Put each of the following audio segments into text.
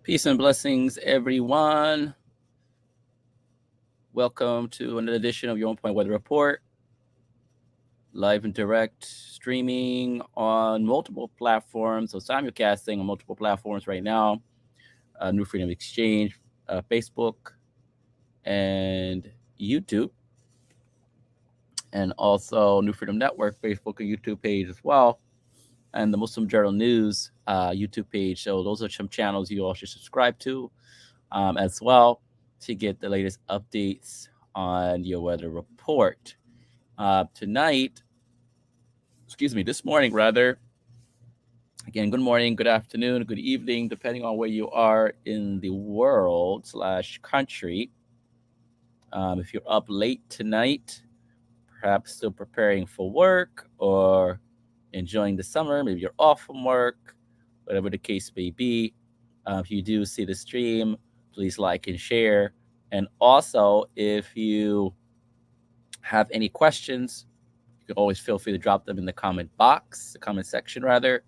Peace and blessings, everyone. Welcome to another edition of Your Own Point Weather Report, live and direct streaming on multiple platforms. So simulcasting on multiple platforms right now. New Freedom Exchange, Facebook, and YouTube, and also New Freedom Network, Facebook and YouTube page as well, and the Muslim Journal News YouTube page. So those are some channels you all should subscribe to as well to get the latest updates on your weather report. This morning rather. Again, good morning, good afternoon, good evening, depending on where you are in the world/country. If you're up late tonight, perhaps still preparing for work or enjoying the summer, maybe you're off from work, whatever the case may be. If you do see the stream, please like and share. And also, if you have any questions, you can always feel free to drop them in the comment section rather,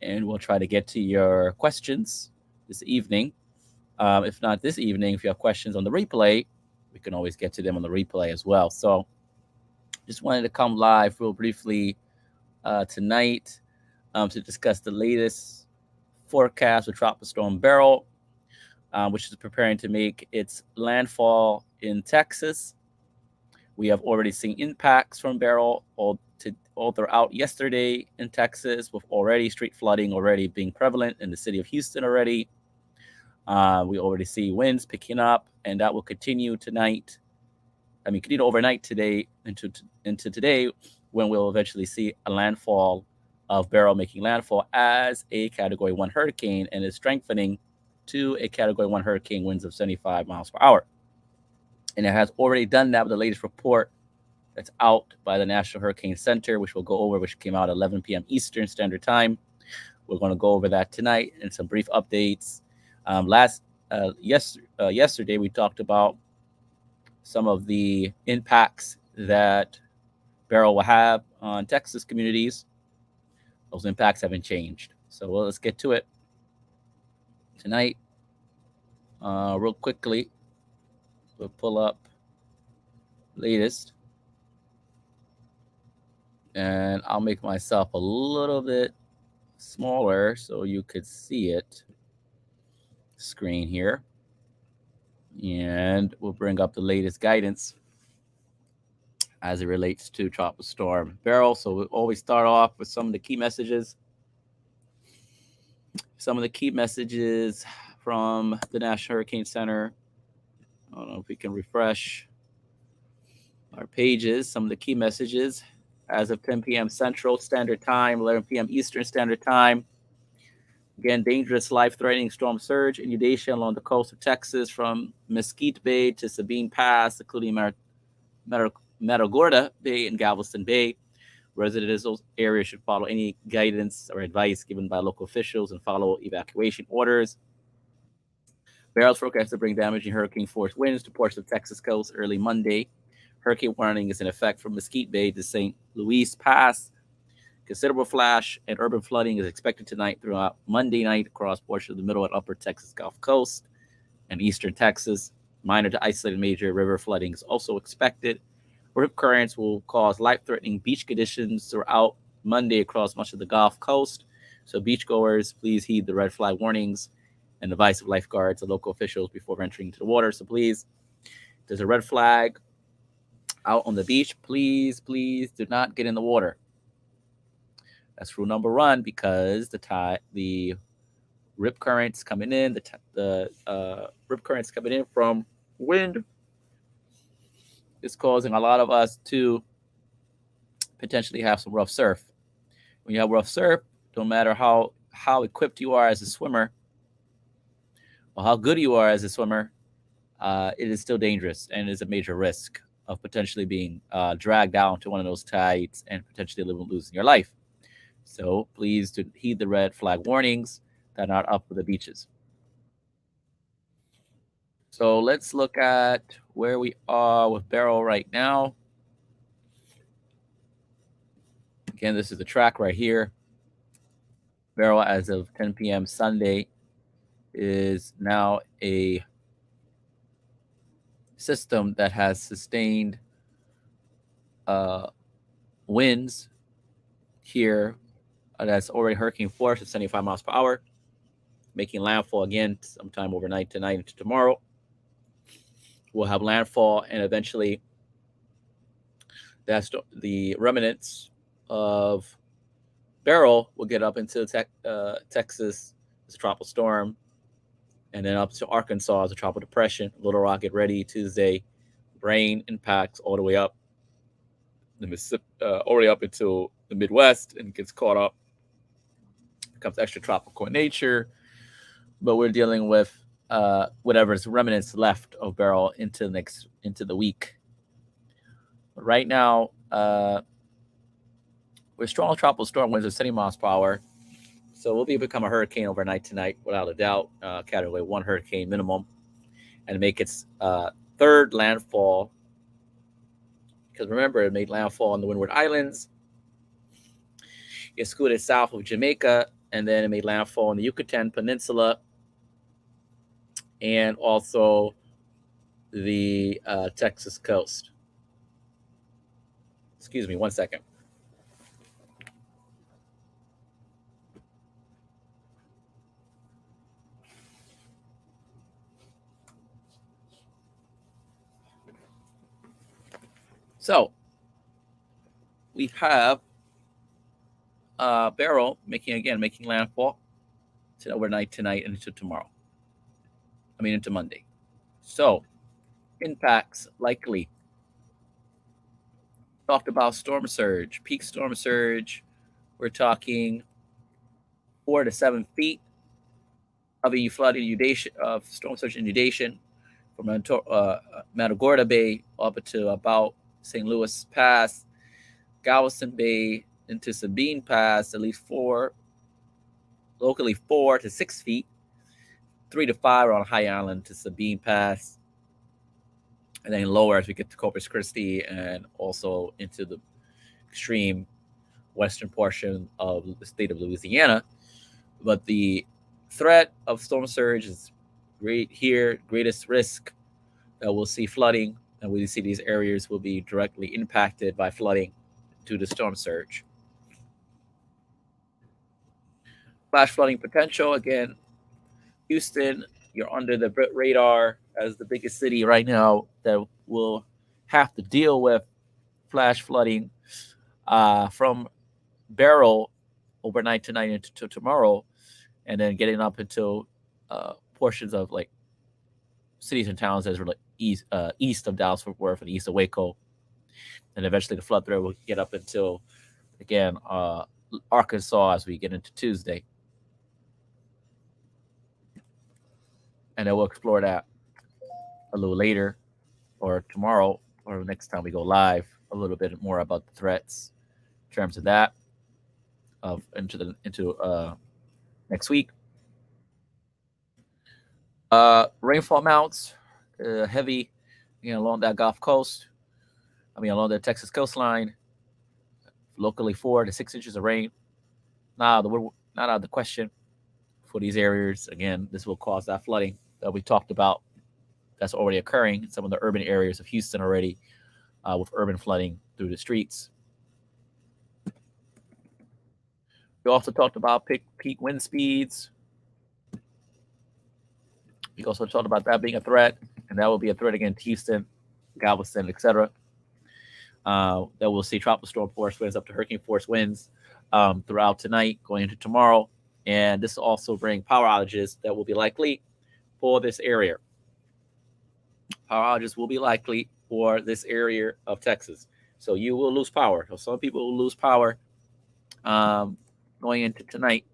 and we'll try to get to your questions this evening. If not this evening, if you have questions on the replay, we can always get to them on the replay as well. So just wanted to come live real briefly tonight to discuss the latest forecast for Tropical Storm Beryl, which is preparing to make its landfall in Texas. We have already seen impacts from Beryl all throughout yesterday in Texas, with already street flooding already being prevalent in the city of Houston already. We already see winds picking up, and that will continue tonight. Continue overnight today into today, when we'll eventually see a landfall of Beryl making landfall as a Category 1 hurricane, and is strengthening to a Category 1 hurricane, winds of 75 miles per hour. And it has already done that with the latest report that's out by the National Hurricane Center, which we'll go over, which came out at 11 p.m. Eastern Standard Time. We're going to go over that tonight and some brief updates. Yesterday, we talked about some of the impacts that Beryl will have on Texas communities. Those impacts haven't changed. So let's get to it tonight. Real quickly, we'll pull up latest, and I'll make myself a little bit smaller so you could see it. Screen here, and we'll bring up the latest guidance as it relates to Tropical Storm Beryl. So we'll always start off with some of the key messages. Some of the key messages from the National Hurricane Center. I don't know if we can refresh our pages. Some of the key messages as of 10 p.m. Central Standard Time, 11 p.m. Eastern Standard Time. Again, dangerous, life-threatening storm surge inundation along the coast of Texas from Mesquite Bay to Sabine Pass, including Matagorda Bay and Galveston Bay. Residents of those areas should follow any guidance or advice given by local officials and follow evacuation orders. Beryl's forecast to bring damaging hurricane-force winds to portions of Texas coast early Monday. Hurricane warning is in effect from Mesquite Bay to St. Louis Pass. Considerable flash and urban flooding is expected tonight throughout Monday night across portions of the middle and upper Texas Gulf Coast and eastern Texas. Minor to isolated major river flooding is also expected. Rip currents will cause life-threatening beach conditions throughout Monday across much of the Gulf Coast. So beachgoers, please heed the red flag warnings and advice of lifeguards and local officials before venturing into the water. So please, if there's a red flag out on the beach, please do not get in the water. That's rule number one, because the rip currents coming in, the rip currents coming in from wind is causing a lot of us to potentially have some rough surf. When you have rough surf, no matter how equipped you are as a swimmer or how good you are as a swimmer, it is still dangerous and is a major risk of potentially being dragged down to one of those tides and potentially losing your life. So please do heed the red flag warnings that are up for the beaches. So let's look at where we are with Beryl right now. Again, this is the track right here. Beryl, as of 10 p.m. Sunday, is now a system that has sustained uh, winds here that's already hurricane force at 75 miles per hour, making landfall again sometime overnight tonight into tomorrow. We'll have landfall, and eventually that's the remnants of Beryl will get up into Texas as a tropical storm, and then up to Arkansas as a tropical depression. Little Rock, get ready Tuesday. Rain impacts all the way up the Mississippi, already up into the Midwest, and gets caught up. Becomes extra tropical in nature, but we're dealing with whatever's remnants left of Beryl into the week. But right now, we're strong tropical storm winds of 70 miles per hour. So we'll become a hurricane overnight tonight, without a doubt. Category 1 hurricane minimum, and make its third landfall. Because remember, it made landfall on the Windward Islands. It scooted south of Jamaica, and then it made landfall on the Yucatan Peninsula, and also the Texas coast. Excuse me, 1 second. So we have Beryl making landfall overnight tonight and into tomorrow. Into Monday. So impacts likely. Talked about storm surge, peak storm surge. We're talking 4 to 7 feet of a flooding inundation, of storm surge inundation from Matagorda Bay up to about St. Louis Pass, Galveston Bay into Sabine Pass, at least locally 4 to 6 feet, 3 to 5 on High Island to Sabine Pass, and then lower as we get to Corpus Christi and also into the extreme western portion of the state of Louisiana. But the threat of storm surge is great here, greatest risk that we'll see flooding, and we see these areas will be directly impacted by flooding due to storm surge. Flash flooding potential, again, Houston, you're under the radar as the biggest city right now that will have to deal with flash flooding from Beryl overnight tonight into tomorrow, and then getting up into portions of like cities and towns that are like east of Dallas-Fort Worth and east of Waco, and eventually the flood threat will get up until again Arkansas as we get into Tuesday, and then we'll explore that a little later or tomorrow or next time we go live a little bit more about the threats in terms of that into next week. Rainfall amounts heavy, along that Gulf Coast. Along the Texas coastline. Locally 4 to 6 inches of rain. Not out of the question for these areas. Again, this will cause that flooding that we talked about. That's already occurring in some of the urban areas of Houston already, with urban flooding through the streets. We also talked about peak wind speeds. We also talked about that being a threat, and that will be a threat against Houston, Galveston, etc. That we'll see tropical storm force winds up to hurricane force winds throughout tonight, going into tomorrow, and this will also bring power outages that will be likely for this area. Power outages will be likely for this area of Texas, so you will lose power. So some people will lose power going into tomorrow night.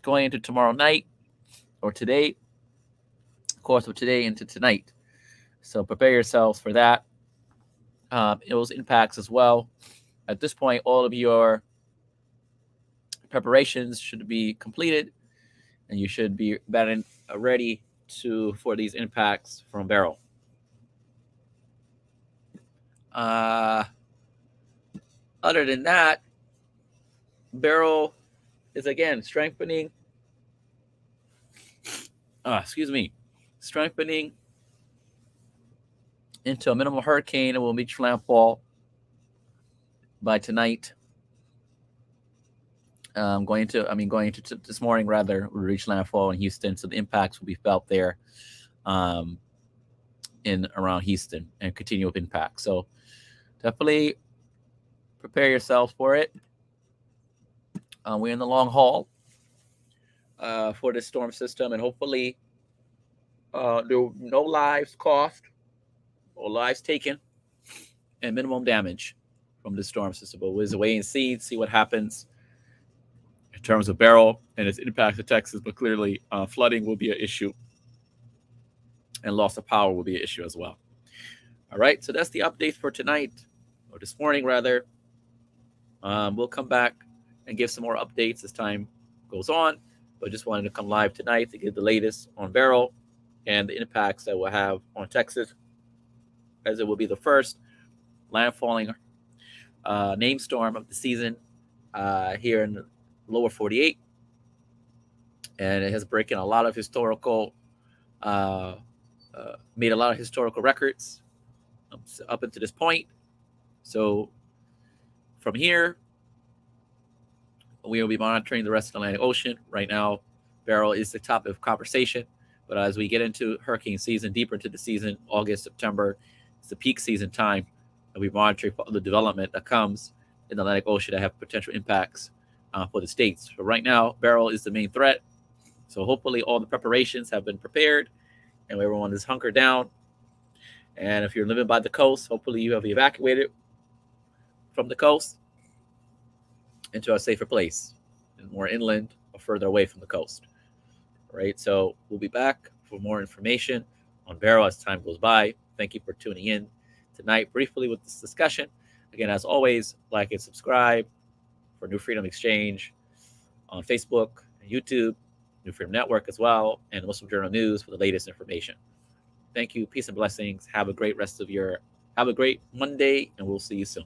Going into tomorrow night or today, course of today into tonight. So prepare yourselves for that. Those impacts as well. At this point, all of your preparations should be completed, and you should be ready for these impacts from Beryl. Other than that, Beryl is again strengthening. Excuse me, strengthening into a minimal hurricane and will reach landfall by tonight. Going into this morning rather, will reach landfall in Houston, so the impacts will be felt there, um, in around Houston and continue with impact. So definitely prepare yourselves for it. We're in the long haul for this storm system, and hopefully there will be no lives cost or lives taken and minimum damage from the storm system. But we'll wait and see what happens in terms of Beryl and its impact to Texas. But clearly, flooding will be an issue, and loss of power will be an issue as well. All right, so that's the update for tonight, or this morning rather. We'll come back and give some more updates as time goes on, but just wanted to come live tonight to give the latest on Beryl and the impacts that we'll have on Texas, as it will be the first landfalling name storm of the season here in the lower 48, and it has broken a lot of historical, uh, made a lot of historical records up until this point. So from here, we will be monitoring the rest of the Atlantic Ocean. Right now, Beryl is the topic of conversation, but as we get into hurricane season, deeper into the season, August, September, it's the peak season time, and we monitor the development that comes in the Atlantic Ocean that have potential impacts for the states. But right now, Beryl is the main threat. So hopefully all the preparations have been prepared and everyone is hunkered down. And if you're living by the coast, hopefully you have evacuated from the coast into a safer place, and more inland or further away from the coast. All right, so we'll be back for more information on Beryl as time goes by. Thank you for tuning in tonight briefly with this discussion. Again, as always, like and subscribe for New Freedom Exchange on Facebook and YouTube, New Freedom Network as well, and Muslim Journal News for the latest information. Thank you. Peace and blessings. Have a great Monday, and we'll see you soon.